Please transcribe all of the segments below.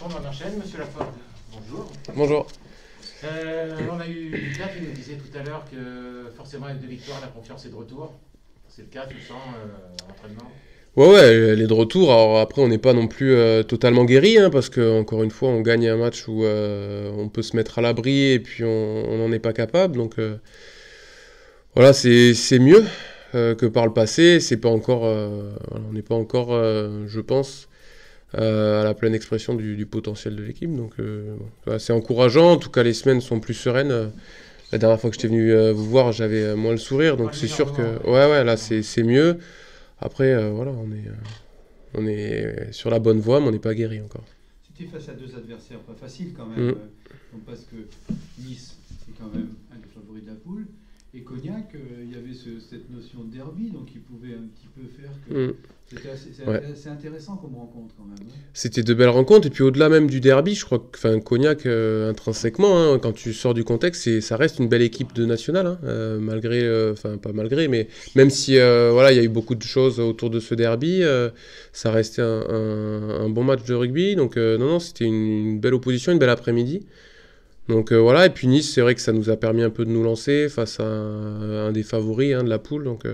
On en enchaîne, monsieur Laforgue. Bonjour. Bonjour. On a eu Lucas qui nous disait tout à l'heure que forcément avec 2 victoires, la confiance est de retour. C'est le cas, tu le sens à l'entraînement? Ouais, elle est de retour. Alors après, on n'est pas non plus totalement guéri, hein, parce que encore une fois, on gagne un match où on peut se mettre à l'abri et puis on n'en est pas capable. Donc voilà, c'est mieux que par le passé. C'est pas encore, on n'est pas encore, je pense, à la pleine expression du potentiel de l'équipe. Donc bon, voilà, c'est encourageant. En tout cas, les semaines sont plus sereines. La dernière fois que j'étais venu vous voir, j'avais moins le sourire. Pas Donc le c'est meilleur sûr que moment, ouais, là c'est mieux. Après, voilà, on est sur la bonne voie, mais on n'est pas guéri encore. C'était face à 2 adversaires pas faciles quand même, Mm. parce que Nice, c'est quand même un des favoris de la poule, et Cognac, il y avait cette notion de derby, donc il pouvait un petit peu faire que... Mm. C'est Ouais. assez intéressant comme rencontre quand même. Hein. C'était de belles rencontres, et puis au-delà même du derby, je crois que Cognac, intrinsèquement, hein, quand tu sors du contexte, ça reste une belle équipe de nationale, hein, malgré, enfin pas malgré, mais même si voilà, il y a eu beaucoup de choses autour de ce derby, ça restait un bon match de rugby, donc non, c'était une belle opposition, une belle après-midi. Donc voilà, et puis Nice, c'est vrai que ça nous a permis un peu de nous lancer face à un des favoris, hein, de la poule, donc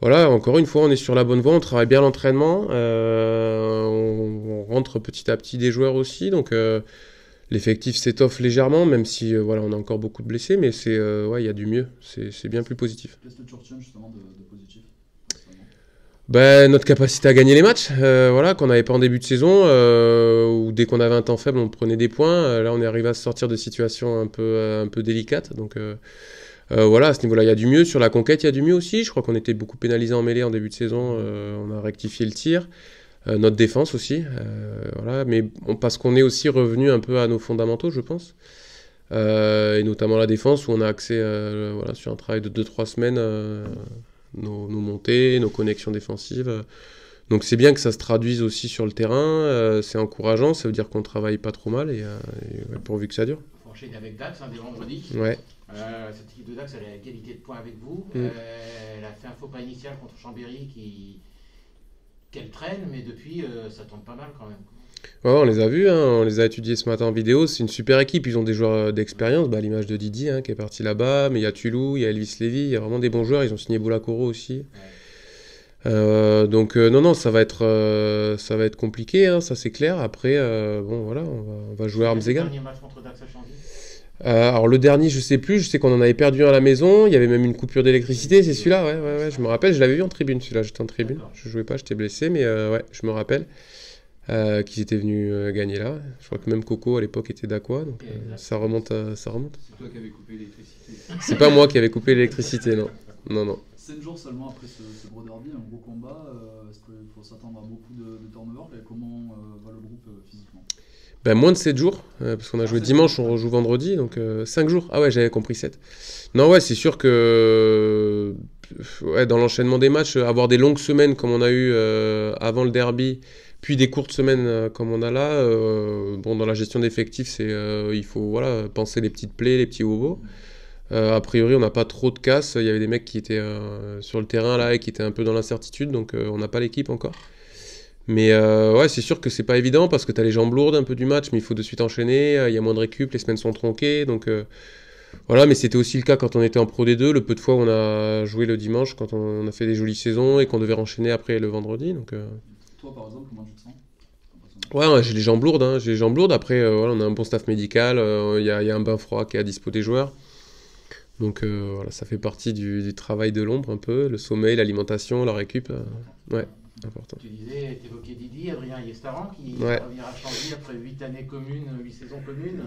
voilà, encore une fois, on est sur la bonne voie, on travaille bien l'entraînement, on rentre petit à petit des joueurs aussi, donc l'effectif s'étoffe légèrement, même si voilà, on a encore beaucoup de blessés, mais ouais, il y a du mieux, c'est bien plus positif. Qu'est-ce que tu retiens justement de positif récemment? Ben, notre capacité à gagner les matchs, voilà, qu'on n'avait pas en début de saison, où dès qu'on avait un temps faible, on prenait des points. Là, on est arrivé à se sortir de situations un peu délicates, donc voilà, à ce niveau-là, il y a du mieux. Sur la conquête, il y a du mieux aussi. Je crois qu'on était beaucoup pénalisé en mêlée en début de saison. On a rectifié le tir. Notre défense aussi. Voilà, mais parce qu'on est aussi revenu un peu à nos fondamentaux, je pense. Et notamment la défense, où on a accès voilà, sur un travail de 2-3 semaines, nos montées, nos connexions défensives. Donc c'est bien que ça se traduise aussi sur le terrain. C'est encourageant. Ça veut dire qu'on travaille pas trop mal et ouais, pourvu que ça dure. Il faut enchaîner avec Dax dès vendredi. Ouais. Cette équipe de Dax, elle a égalité de points avec vous. Mm. Elle a fait un faux pas initial contre Chambéry qu'elle traîne, mais depuis, ça tombe pas mal quand même. Ouais, on les a vus, hein, on les a étudiés ce matin en vidéo. C'est une super équipe. Ils ont des joueurs d'expérience, à l'image de Didier, hein, qui est parti là-bas. Mais il y a Tulou, il y a Elvis Lévy, il y a vraiment des bons joueurs. Ils ont signé Boulakoro aussi. Donc non, ça va être compliqué, hein, ça c'est clair. Après, bon voilà, on va jouer à armes Le égales. dernier match contre Dax à Chantilly. Alors le dernier, je sais plus. Je sais qu'on en avait perdu un à la maison. Il y avait même une coupure d'électricité. C'est celui-là, ouais. Je me rappelle. Je l'avais vu en tribune. Celui-là, j'étais en tribune. D'accord. Je jouais pas, j'étais blessé, mais ouais, je me rappelle qu'ils étaient venus gagner là. Je crois que même Coco à l'époque était d'Aqua, donc ça remonte, ça remonte. C'est toi qui avais coupé l'électricité. C'est pas moi qui avais coupé l'électricité, non. Non. 7 jours seulement après ce gros derby, un gros combat. Est-ce qu'il faut s'attendre à beaucoup de turnover et comment va le groupe physiquement? Ben, moins de 7 jours, parce qu'on a joué 7 dimanche, jours. on rejoue vendredi, donc 5 jours. Ah ouais, j'avais compris 7. Non, ouais, c'est sûr que ouais, dans l'enchaînement des matchs, avoir des longues semaines comme on a eu avant le derby, puis des courtes semaines comme on a là, bon, dans la gestion d'effectifs, il faut voilà, penser les petites plaies, les petits bobos. A priori, on n'a pas trop de casse. Il y avait des mecs qui étaient sur le terrain là et qui étaient un peu dans l'incertitude, donc on n'a pas l'équipe encore. Mais ouais, c'est sûr que c'est pas évident parce que tu as les jambes lourdes un peu du match, mais il faut de suite enchaîner. Il y a moins de récup, les semaines sont tronquées. Donc voilà, mais c'était aussi le cas quand on était en Pro D2. Le peu de fois où on a joué le dimanche, quand on a fait des jolies saisons et qu'on devait enchaîner après le vendredi. Donc Toi par exemple, comment tu te sens? ouais, j'ai les jambes lourdes. Hein, j'ai les jambes lourdes. Après, voilà, on a un bon staff médical. Il y a un bain froid qui est à dispo des joueurs. Donc voilà, ça fait partie du travail de l'ombre un peu. Le sommeil, l'alimentation, la récup. Ouais, important. Tu disais, tu évoquais Didi, Adrien Yestaran, qui Ouais. va revenir à Chantilly après 8 années communes, 8 saisons communes.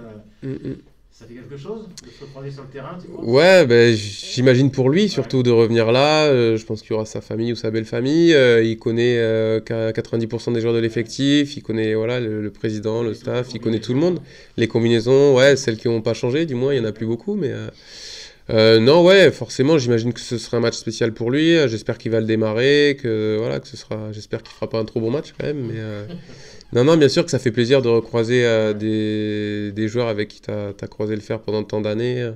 Ça fait quelque chose de se retrouver sur le terrain, tu penses? Ouais, ben, j'imagine pour lui, surtout de revenir là. Je pense qu'il y aura sa famille ou sa belle famille. Il connaît 90% des joueurs de l'effectif. Il connaît voilà, le président, le staff. Il connaît tout le monde. Les combinaisons, ouais, celles qui n'ont pas changé, du moins, il n'y en a plus beaucoup. Mais non, ouais, forcément, j'imagine que ce sera un match spécial pour lui. J'espère qu'il va le démarrer. Voilà, j'espère qu'il fera pas un trop bon match quand même. Mais non, bien sûr que ça fait plaisir de recroiser des joueurs avec qui tu as croisé le fer pendant tant d'années.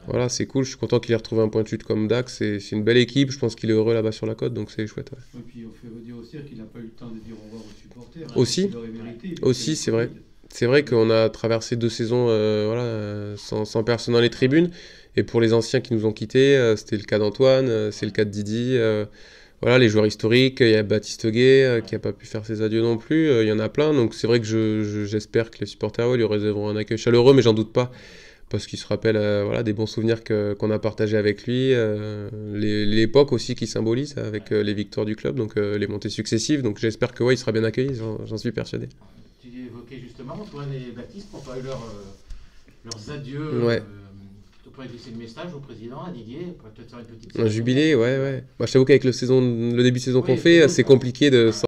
Voilà, c'est cool. Je suis content qu'il ait retrouvé un point de chute comme Dax. C'est une belle équipe. Je pense qu'il est heureux là-bas sur la côte, donc c'est chouette. Ouais. Et puis on fait dire aussi qu'il n'a pas eu le temps de dire au revoir aux supporters. Aussi. Il aurait mérité, Aussi, c'est vrai. C'est vrai qu'on a traversé 2 saisons sans personne dans les tribunes. Et pour les anciens qui nous ont quittés, c'était le cas d'Antoine, c'est le cas de Didi. Voilà, les joueurs historiques, il y a Baptiste Guay qui n'a pas pu faire ses adieux non plus. Il y en a plein. Donc c'est vrai que j'espère que les supporters lui réserveront un accueil chaleureux, mais j'en doute pas. Parce qu'il se rappelle des bons souvenirs qu'on a partagés avec lui. L'époque aussi qui symbolise avec les victoires du club, donc les montées successives. Donc j'espère que il sera bien accueilli, j'en suis persuadé. Tu évoquais justement Antoine et Baptiste pour pas eu leurs adieux. Ouais. Tu pourrais laisser le message au président, à Didier, pour peut-être faire une petite. Un jubilé, ouais. Moi, je t'avoue qu'avec le début de saison qu'on Oui, fait, c'est compliqué de